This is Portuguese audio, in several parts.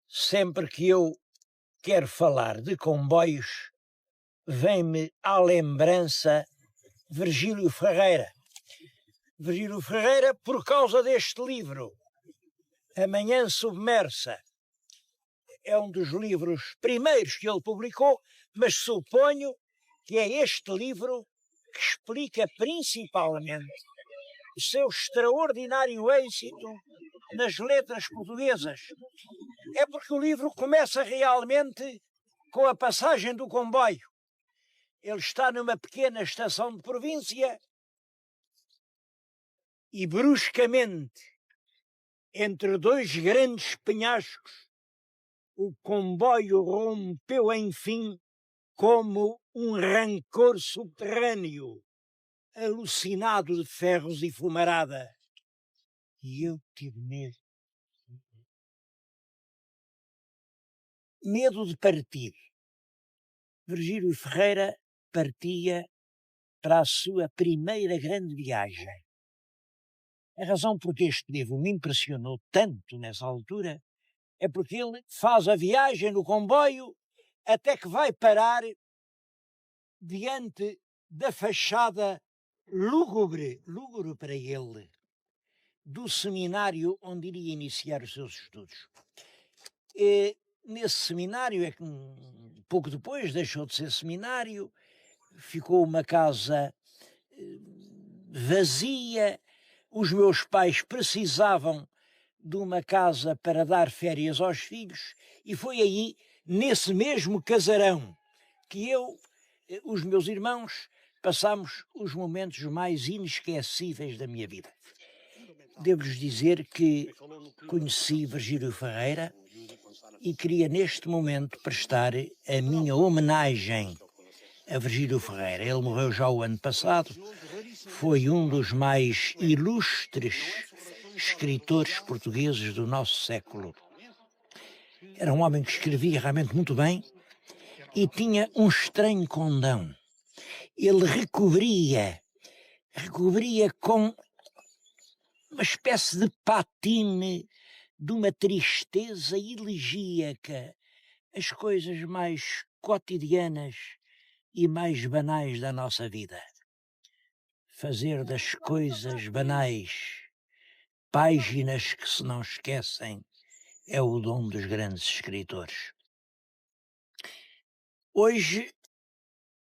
Sempre que eu quero falar de comboios, vem-me à lembrança Virgílio Ferreira. Virgílio Ferreira, por causa deste livro, Amanhã Submersa. É um dos livros primeiros que ele publicou, mas suponho que é este livro que explica principalmente o seu extraordinário êxito nas letras portuguesas. É porque o livro começa realmente com a passagem do comboio. Ele está numa pequena estação de província e, bruscamente, entre dois grandes penhascos, o comboio rompeu, enfim, como um rancor subterrâneo, alucinado de ferros e fumarada. E eu tive medo. Medo de partir. Virgílio Ferreira partia para a sua primeira grande viagem. A razão por que este livro me impressionou tanto nessa altura é porque ele faz a viagem no comboio até que vai parar diante da fachada lúgubre para ele, do seminário onde iria iniciar os seus estudos. E nesse seminário, é que pouco depois deixou de ser seminário, ficou uma casa vazia, os meus pais precisavam de uma casa para dar férias aos filhos e foi aí, nesse mesmo casarão, que eu, os meus irmãos, passámos os momentos mais inesquecíveis da minha vida. Devo-lhes dizer que conheci Virgílio Ferreira e queria neste momento prestar a minha homenagem a Virgílio Ferreira. Ele morreu já o ano passado, foi um dos mais ilustres escritores portugueses do nosso século. Era um homem que escrevia realmente muito bem e tinha um estranho condão. Ele recobria com uma espécie de patine de uma tristeza elegíaca as coisas mais cotidianas e mais banais da nossa vida. Fazer das coisas banais páginas que se não esquecem é o dom dos grandes escritores. Hoje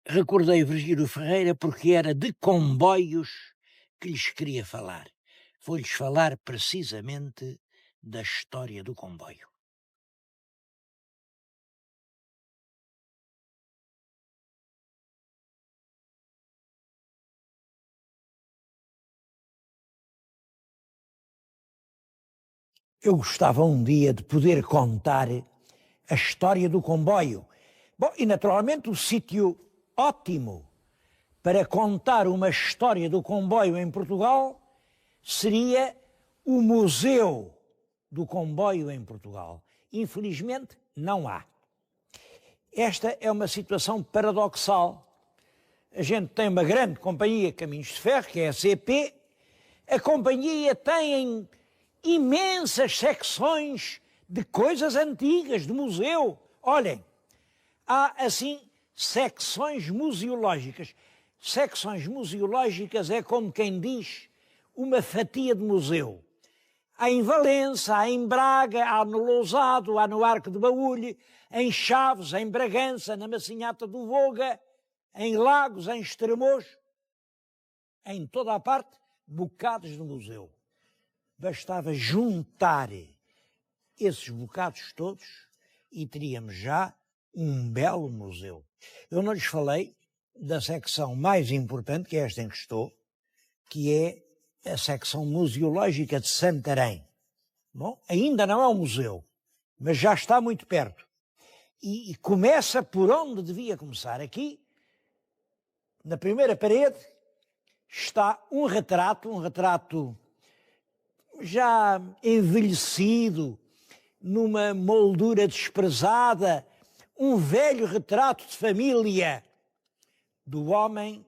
recordei Virgílio Ferreira porque era de comboios que lhes queria falar. Vou-lhes falar precisamente da história do comboio. Eu gostava um dia de poder contar a história do comboio. Bom, e naturalmente o sítio ótimo para contar uma história do comboio em Portugal seria o Museu do Comboio em Portugal. Infelizmente, não há. Esta é uma situação paradoxal. A gente tem uma grande companhia Caminhos de Ferro, que é a CP. A companhia tem imensas secções de coisas antigas, de museu. Olhem, há assim secções museológicas. Secções museológicas é como quem diz uma fatia de museu. Há em Valença, há em Braga, há no Lousado, há no Arco de Baúlho, em Chaves, em Bragança, na Massinhata do Voga, em Lagos, em Estremoz, em toda a parte, bocados de museu. Bastava juntar esses bocados todos e teríamos já um belo museu. Eu não lhes falei da secção mais importante, que é esta em que estou, que é a secção museológica de Santarém. Bom, ainda não é um museu, mas já está muito perto. E começa por onde devia começar. Aqui, na primeira parede, está um retrato já envelhecido, numa moldura desprezada, um velho retrato de família do homem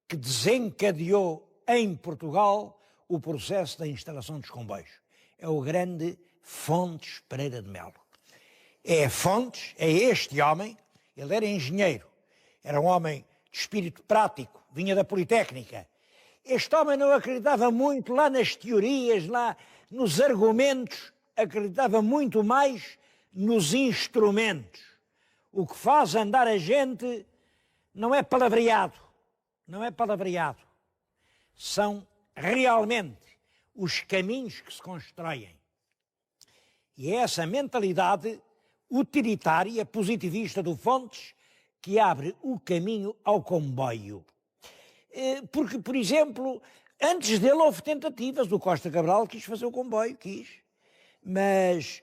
que desencadeou em Portugal o processo da instalação dos comboios. É o grande Fontes Pereira de Melo. é Fontes, é este homem. Ele era engenheiro, era um homem de espírito prático, vinha da Politécnica. Este homem não acreditava muito lá nas teorias, lá nos argumentos, acreditava muito mais nos instrumentos. O que faz andar a gente não é palavreado, não é palavreado. São realmente os caminhos que se constroem. E é essa mentalidade utilitária, positivista do Fontes, que abre o caminho ao comboio. Porque, por exemplo, antes dele houve tentativas, o Costa Cabral quis fazer o comboio, mas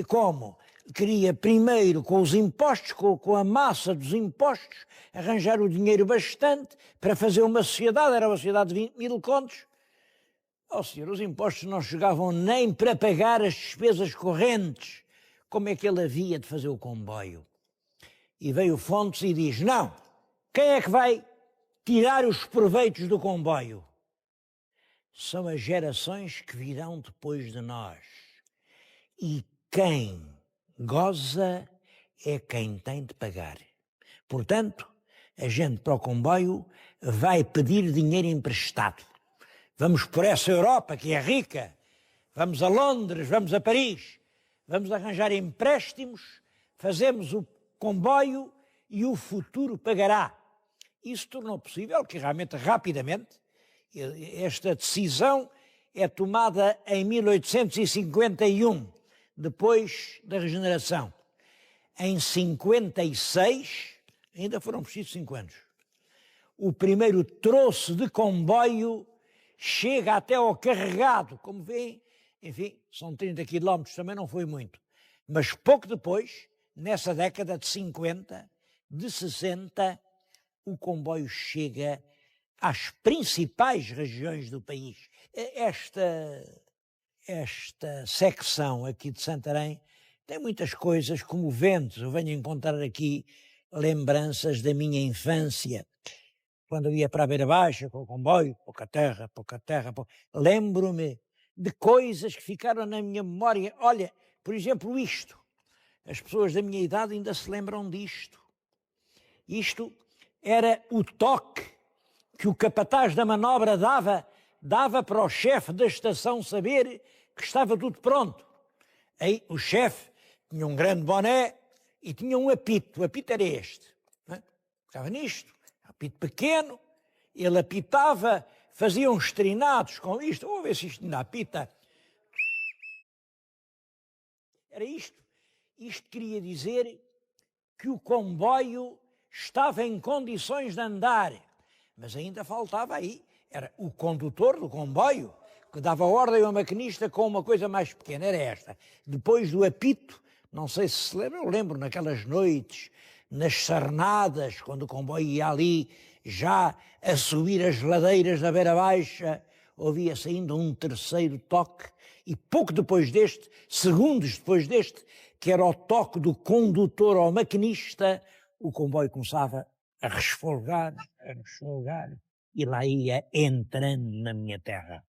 como? Queria primeiro, com os impostos, com a massa dos impostos, arranjar o dinheiro bastante para fazer uma sociedade, era uma sociedade de 20 mil contos. Senhor, os impostos não chegavam nem para pagar as despesas correntes. Como é que ele havia de fazer o comboio? E veio Fontes e diz, não, quem é que vai tirar os proveitos do comboio? São as gerações que virão depois de nós. E quem goza é quem tem de pagar. Portanto, a gente para o comboio vai pedir dinheiro emprestado. Vamos por essa Europa que é rica, vamos a Londres, vamos a Paris, vamos arranjar empréstimos, fazemos o comboio e o futuro pagará. Isso tornou possível que realmente rapidamente esta decisão é tomada em 1851, depois da regeneração. Em 56, ainda foram precisos 5 anos, o primeiro troço de comboio chega até ao Carregado, como veem, enfim, são 30 quilómetros, também não foi muito. Mas pouco depois, nessa década de 50, de 60, o comboio chega às principais regiões do país. Esta secção aqui de Santarém tem muitas coisas comoventes. Eu venho encontrar aqui lembranças da minha infância, quando eu ia para a Beira Baixa com o comboio, pouca terra. Lembro-me de coisas que ficaram na minha memória. Olha, por exemplo, isto. As pessoas da minha idade ainda se lembram disto. Isto era o toque que o capataz da manobra dava para o chefe da estação saber que estava tudo pronto. Aí o chefe tinha um grande boné e tinha um apito. O apito era este. Não é? Estava nisto. Apito pequeno, ele apitava, fazia uns trinados com isto, vamos ver se isto ainda apita. Era isto. Isto queria dizer que o comboio estava em condições de andar, mas ainda faltava aí, era o condutor do comboio, que dava ordem ao maquinista com uma coisa mais pequena, era esta. Depois do apito, não sei se lembra, eu lembro naquelas noites, nas sarnadas, quando o comboio ia ali, já a subir as ladeiras da Beira Baixa, ouvia-se ainda um terceiro toque, e pouco depois deste, segundos depois deste, que era o toque do condutor ao maquinista, o comboio começava a resfolgar, e lá ia entrando na minha terra.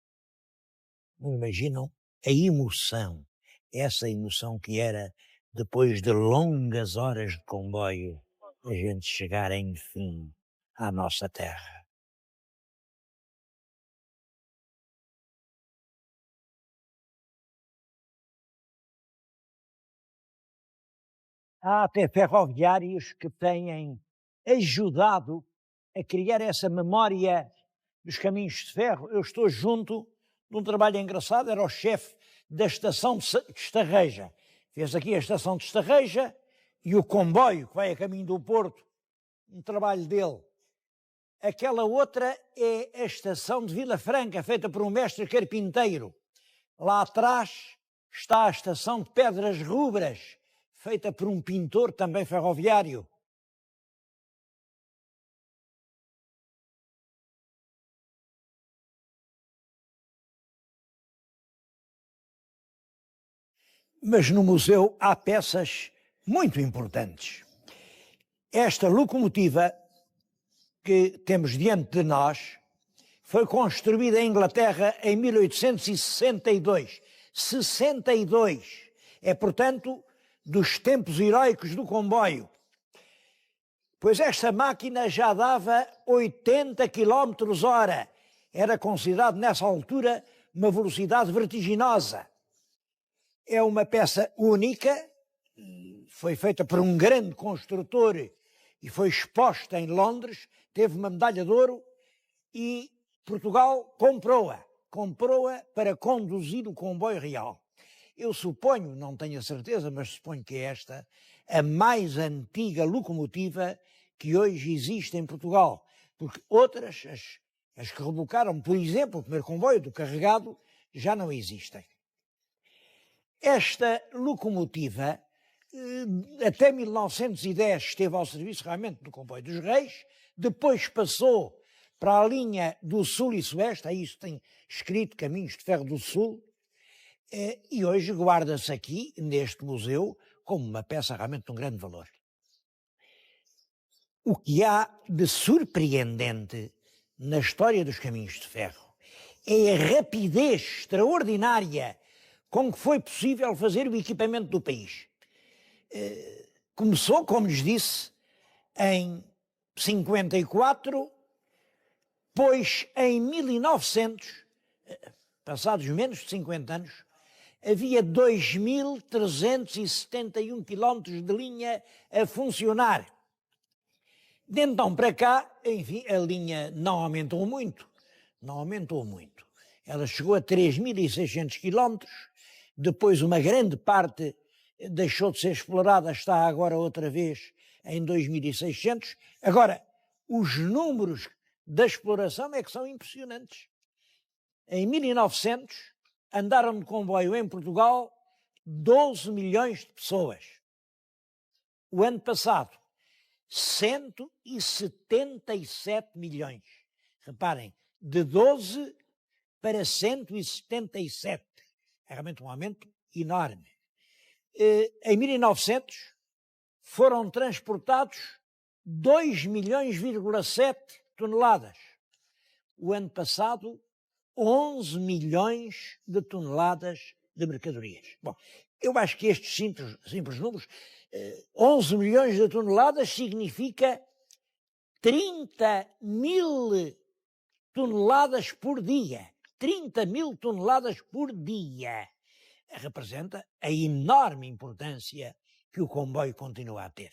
Não imaginam a emoção, essa emoção que era, depois de longas horas de comboio, a gente chegar, enfim, à nossa terra. Há até ferroviários que têm ajudado a criar essa memória dos caminhos de ferro. Eu estou junto de um trabalho engraçado, era o chefe da estação de Estarreja. Fez aqui a estação de Estarreja e o comboio que vai a caminho do Porto, um trabalho dele. Aquela outra é a estação de Vila Franca, feita por um mestre carpinteiro. Lá atrás está a estação de Pedras Rubras, feita por um pintor também ferroviário. Mas no museu há peças muito importantes. Esta locomotiva que temos diante de nós foi construída em Inglaterra em 1862. 62. É, portanto, dos tempos heróicos do comboio. Pois esta máquina já dava 80 km hora. Era considerado nessa altura uma velocidade vertiginosa. É uma peça única, foi feita por um grande construtor e foi exposta em Londres, teve uma medalha de ouro e Portugal comprou-a para conduzir o comboio real. Eu suponho, não tenho a certeza, mas suponho que é esta a mais antiga locomotiva que hoje existe em Portugal, porque outras, as que rebocaram, por exemplo, o primeiro comboio do carregado, já não existem. Esta locomotiva, até 1910, esteve ao serviço realmente do comboio dos Reis, depois passou para a linha do Sul e Sueste, aí isso tem escrito Caminhos de Ferro do Sul, e hoje guarda-se aqui, neste museu, como uma peça realmente de um grande valor. O que há de surpreendente na história dos caminhos de ferro é a rapidez extraordinária com que foi possível fazer o equipamento do país. Começou, como lhes disse, em 54, pois em 1900, passados menos de 50 anos, havia 2.371 quilómetros de linha a funcionar. De então para cá, enfim, a linha não aumentou muito. Ela chegou a 3.600 quilómetros, depois uma grande parte deixou de ser explorada, está agora outra vez em 2.600. Agora, os números da exploração é que são impressionantes. Em 1900, andaram de comboio em Portugal 12 milhões de pessoas. O ano passado, 177 milhões. Reparem, de 12 para 177. É realmente um aumento enorme. Em 1900 foram transportados 2,7 milhões toneladas. O ano passado, 11 milhões de toneladas de mercadorias. Bom, eu acho que estes simples números, 11 milhões de toneladas significa 30.000 toneladas por dia. 30.000 toneladas por dia. Representa a enorme importância que o comboio continua a ter.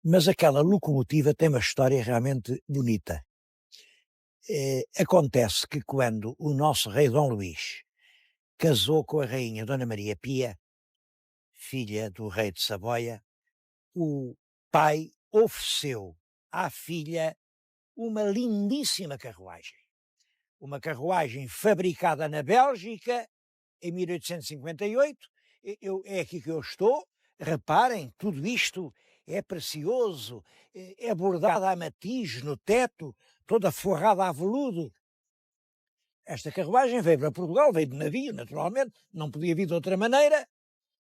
Mas aquela locomotiva tem uma história realmente bonita. Acontece que quando o nosso rei Dom Luís casou com a rainha Dona Maria Pia, filha do rei de Savoia, o pai ofereceu à filha uma lindíssima carruagem. Uma carruagem fabricada na Bélgica em 1858. É aqui que eu estou. Reparem, tudo isto é precioso, é bordada a matiz no teto, toda forrada a veludo. Esta carruagem veio para Portugal, veio de navio, naturalmente, não podia vir de outra maneira,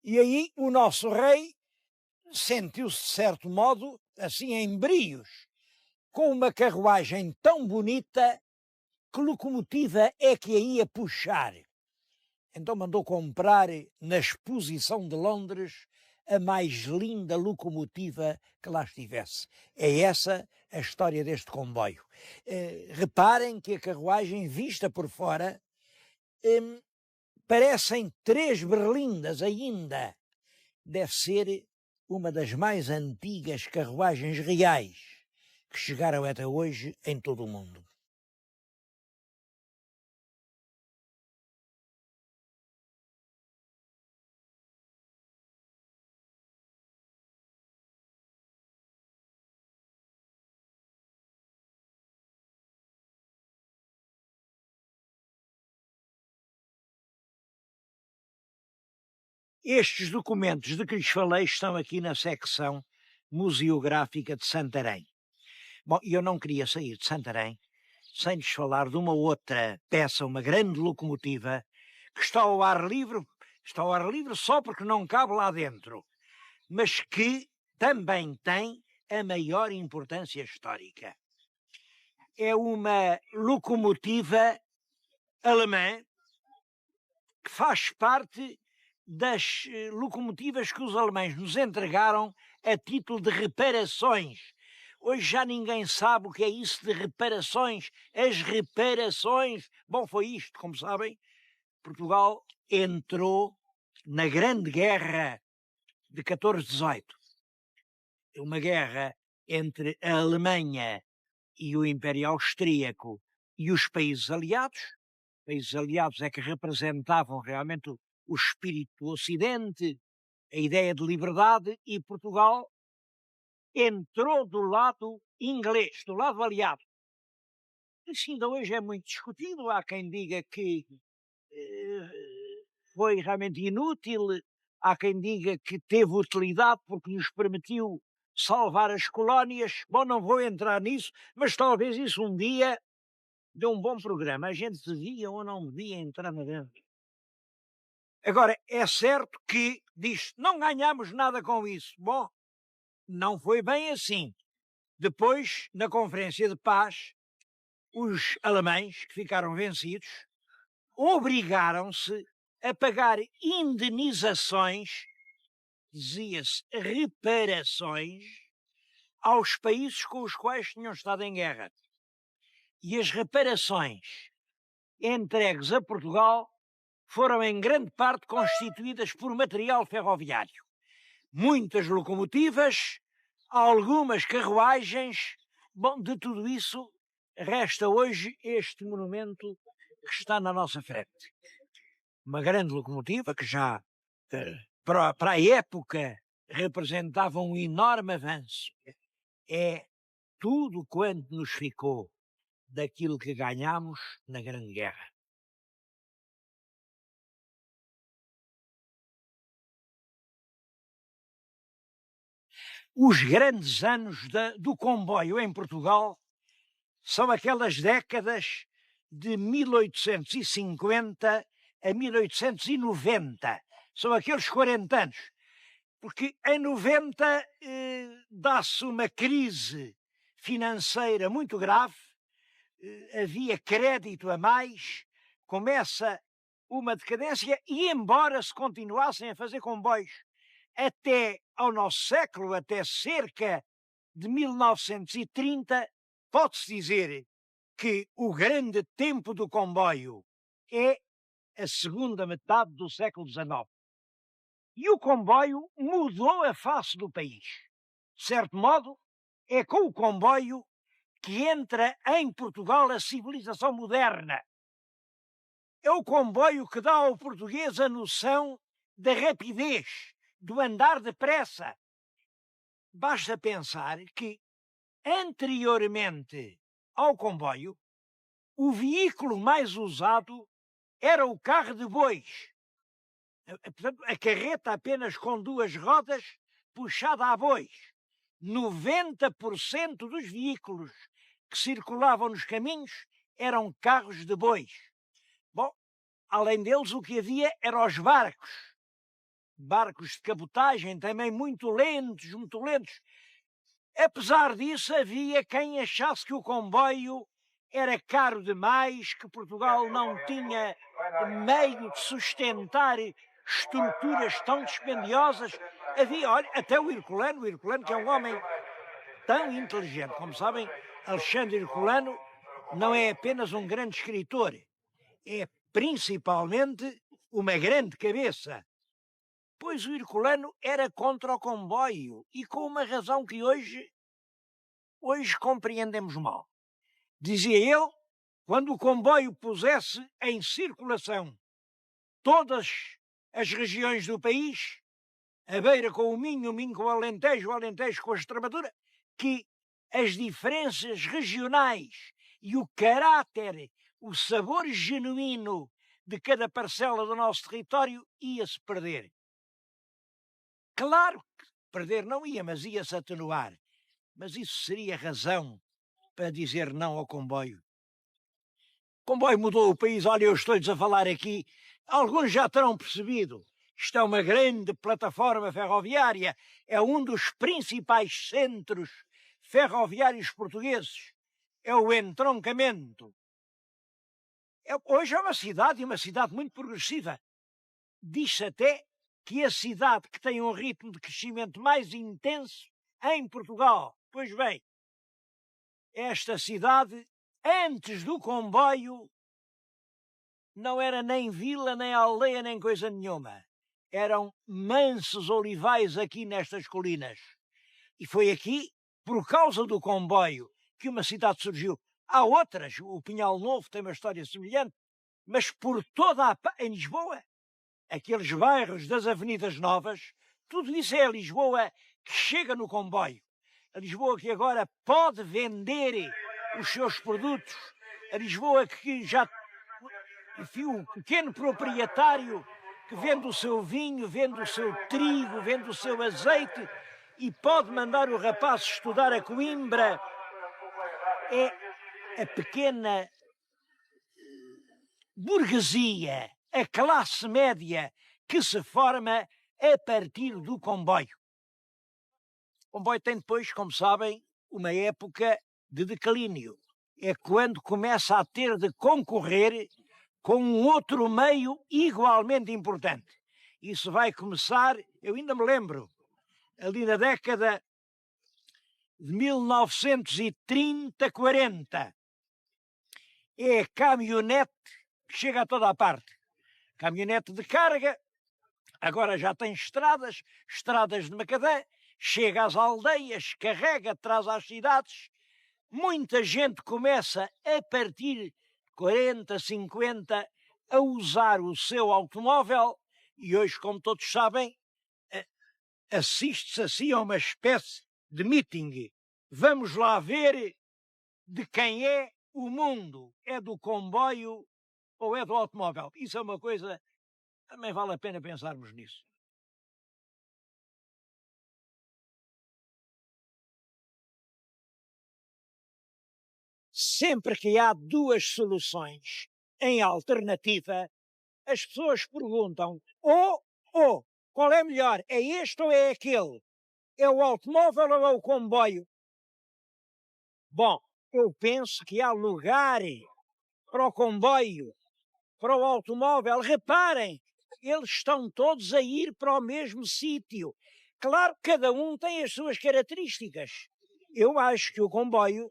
e aí o nosso rei sentiu-se, de certo modo, assim em brios, com uma carruagem tão bonita, que locomotiva é que a ia puxar? Então mandou comprar na Exposição de Londres a mais linda locomotiva que lá estivesse. É essa a história deste comboio. Reparem que a carruagem, vista por fora, parecem 3 berlindas ainda. Deve ser uma das mais antigas carruagens reais que chegaram até hoje em todo o mundo. Estes documentos de que lhes falei estão aqui na secção museográfica de Santarém. Bom, eu não queria sair de Santarém sem lhes falar de uma outra peça, uma grande locomotiva, que está ao ar livre só porque não cabe lá dentro, mas que também tem a maior importância histórica. é uma locomotiva alemã que faz parte das locomotivas que os alemães nos entregaram a título de reparações. Hoje já ninguém sabe o que é isso de reparações. As reparações... Bom, foi isto, como sabem. Portugal entrou na Grande Guerra de 14-18. Uma guerra entre a Alemanha e o Império Austríaco e os países aliados. Os países aliados é que representavam realmente o espírito do Ocidente, a ideia de liberdade, e Portugal entrou do lado inglês, do lado aliado. Isso ainda hoje é muito discutido. Há quem diga que foi realmente inútil, há quem diga que teve utilidade porque nos permitiu salvar as colónias. Bom, não vou entrar nisso, mas talvez isso um dia dê um bom programa. A gente devia ou não devia entrar na dentro. Agora, é certo que diz, não ganhamos nada com isso. Bom, não foi bem assim. Depois, na Conferência de Paz, os alemães, que ficaram vencidos, obrigaram-se a pagar indenizações, dizia-se reparações, aos países com os quais tinham estado em guerra. E as reparações entregues a Portugal foram em grande parte constituídas por material ferroviário. Muitas locomotivas, algumas carruagens. Bom, de tudo isso resta hoje este monumento que está na nossa frente. Uma grande locomotiva que já, para a época, representava um enorme avanço. É tudo quanto nos ficou daquilo que ganhámos na Grande Guerra. Os grandes anos do comboio em Portugal são aquelas décadas de 1850 a 1890. São aqueles 40 anos. Porque em 90 dá-se uma crise financeira muito grave, havia crédito a mais, começa uma decadência, e embora se continuassem a fazer comboios até ao nosso século, até cerca de 1930, pode-se dizer que o grande tempo do comboio é a segunda metade do século XIX. E o comboio mudou a face do país. De certo modo, é com o comboio que entra em Portugal a civilização moderna. É o comboio que dá ao português a noção da rapidez, do andar depressa. Basta pensar que, anteriormente ao comboio, o veículo mais usado era o carro de bois. Portanto, a carreta apenas com 2 rodas puxada a bois. 90% dos veículos que circulavam nos caminhos eram carros de bois. Bom, além deles, o que havia eram os barcos. Barcos de cabotagem, também muito lentos, muito lentos. Apesar disso, havia quem achasse que o comboio era caro demais, que Portugal não tinha meio de sustentar estruturas tão dispendiosas. Havia, olha, até o Herculano, que é um homem tão inteligente. Como sabem, Alexandre Herculano não é apenas um grande escritor, é principalmente uma grande cabeça. Pois o Herculano era contra o comboio, e com uma razão que hoje compreendemos mal. Dizia ele, quando o comboio pusesse em circulação todas as regiões do país, a Beira com o Minho com o Alentejo com a Extremadura, que as diferenças regionais e o caráter, o sabor genuíno de cada parcela do nosso território ia-se perder. Claro que perder não ia, mas ia-se atenuar. Mas isso seria razão para dizer não ao comboio. O comboio mudou o país. Olha, eu estou-lhes a falar aqui. Alguns já terão percebido. Isto é uma grande plataforma ferroviária. É um dos principais centros ferroviários portugueses. é o entroncamento. Hoje é uma cidade, e uma cidade muito progressiva. Diz-se até que a cidade que tem um ritmo de crescimento mais intenso em Portugal. Pois bem, esta cidade, antes do comboio, não era nem vila, nem aldeia, nem coisa nenhuma. Eram mansos olivais aqui nestas colinas. E foi aqui, por causa do comboio, que uma cidade surgiu. Há outras, o Pinhal Novo tem uma história semelhante, mas por toda em Lisboa, aqueles bairros das Avenidas Novas, tudo isso é a Lisboa que chega no comboio. A Lisboa que agora pode vender os seus produtos. A Lisboa que já... Enfim, o pequeno proprietário que vende o seu vinho, vende o seu trigo, vende o seu azeite e pode mandar o rapaz estudar a Coimbra. É a pequena burguesia, a classe média que se forma a partir do comboio. O comboio tem depois, como sabem, uma época de declínio. É quando começa a ter de concorrer com um outro meio igualmente importante. Isso vai começar, eu ainda me lembro, ali na década de 1930, 40. É a caminhonete que chega a toda a parte. Caminhonete de carga, agora já tem estradas de macadã, chega às aldeias, carrega, traz às cidades. Muita gente começa a partir 40, 50 a usar o seu automóvel e hoje, como todos sabem, assiste-se assim a uma espécie de meeting. Vamos lá ver de quem é o mundo. É do comboio ou é do automóvel? Isso é uma coisa, também vale a pena pensarmos nisso. Sempre que há duas soluções em alternativa, as pessoas perguntam qual é melhor? É este ou é aquele? É o automóvel ou é o comboio? Bom, eu penso que há lugar para o comboio, para o automóvel. Reparem, eles estão todos a ir para o mesmo sítio. Claro que cada um tem as suas características. Eu acho que o comboio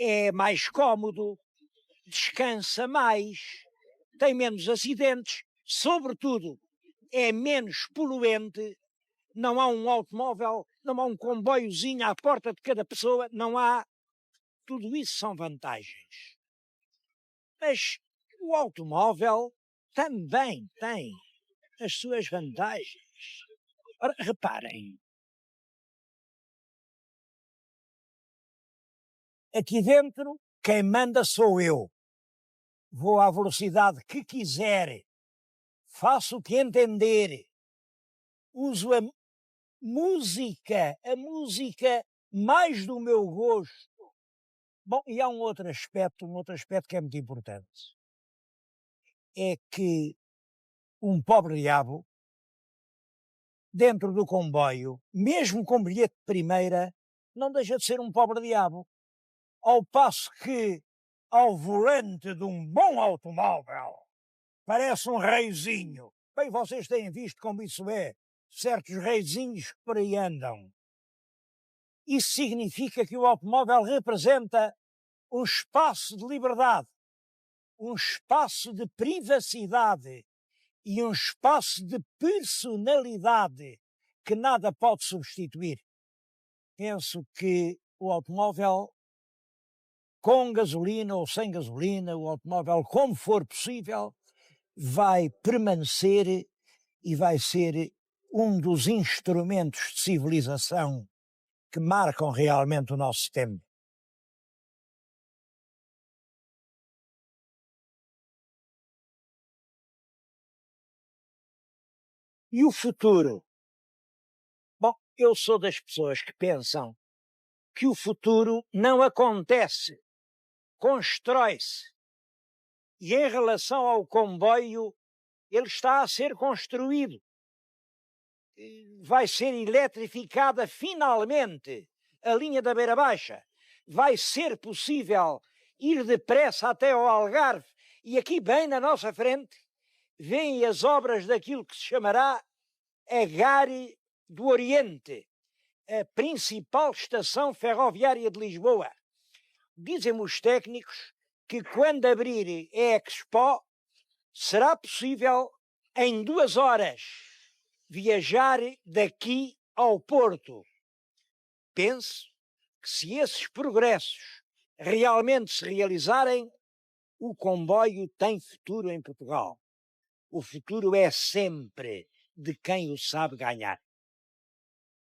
é mais cómodo, descansa mais, tem menos acidentes, sobretudo é menos poluente, não há um automóvel, não há um comboiozinho à porta de cada pessoa, não há. Tudo isso são vantagens. Mas o automóvel também tem as suas vantagens. Ora, reparem, aqui dentro quem manda sou eu. Vou à velocidade que quiser, faço o que entender, uso a música mais do meu gosto. Bom, e há um outro aspecto que é muito importante. É que um pobre diabo, dentro do comboio, mesmo com bilhete de primeira, não deixa de ser um pobre diabo. Ao passo que, ao volante de um bom automóvel, parece um reizinho. Bem, vocês têm visto como isso é, certos reizinhos que por aí andam. Isso significa que o automóvel representa um espaço de liberdade, um espaço de privacidade e um espaço de personalidade que nada pode substituir. Penso que o automóvel, com gasolina ou sem gasolina, o automóvel, como for possível, vai permanecer e vai ser um dos instrumentos de civilização que marcam realmente o nosso tempo. E o futuro? Bom, eu sou das pessoas que pensam que o futuro não acontece, constrói-se. E em relação ao comboio, ele está a ser construído. Vai ser eletrificada finalmente a linha da Beira Baixa. vai ser possível ir depressa até ao Algarve e aqui bem na nossa frente vêm as obras daquilo que se chamará a Gare do Oriente, a principal estação ferroviária de Lisboa. Dizem-me os técnicos que quando abrir a Expo será possível em 2 horas viajar daqui ao Porto. Penso que se esses progressos realmente se realizarem, o comboio tem futuro em Portugal. O futuro é sempre de quem o sabe ganhar.